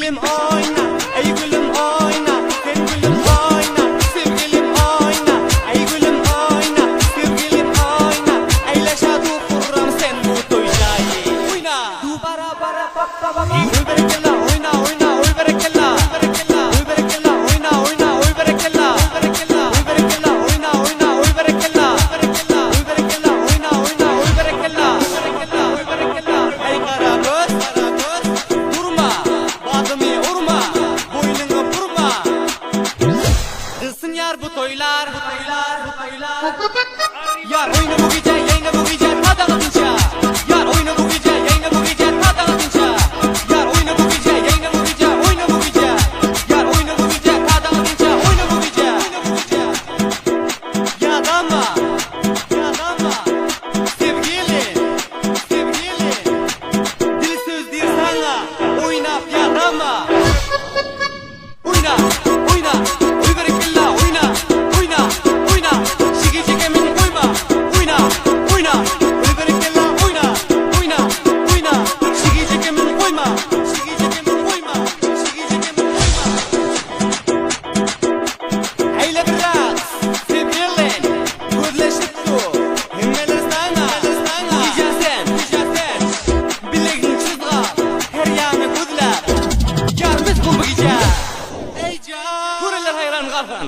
gülüm oyna, ey gülüm oyna, sen gülüm oyna, sevgilim oyna, ey gülüm oyna, sevgilim oyna, eyleşadu kurram sen bu toylayı. Oyna, du bara bara bak bak bak. Oy berekella, oyna oyna, oy berekella, oy berekella, oyna oyna, oy berekella, oy berekella, oyna oyna, oy berekella, oy berekella, oyna oyna, oy berekella, oy berekella, ey kara göz, durma, badımı urma, boynunu vurma. Kızsın yar bu toylar, yar oyna bu gece, yenge bu gece, hadi alınca. Yar oyna bu gece, yenge bu gece, hadi alınca. Yar oyna bu gece, yenge bu gece, oyna bu gece. Yar oyna bu gece, hadi alınca, oyna bu gece. Yadama, sevgili, dil söz dir sana, oynap yadama. Oyna, oy berekella, oyna, şiki çekemini koyma, oyna, oy berekella, oyna, şiki çekemini koyma, Eyle biraz, sevgilin, gözleşip tu, himmeler sana, diyeceksen, bileğin çizga, her yanı gözler, yarımız bu gece. Ey can, göreler hayran kalkan,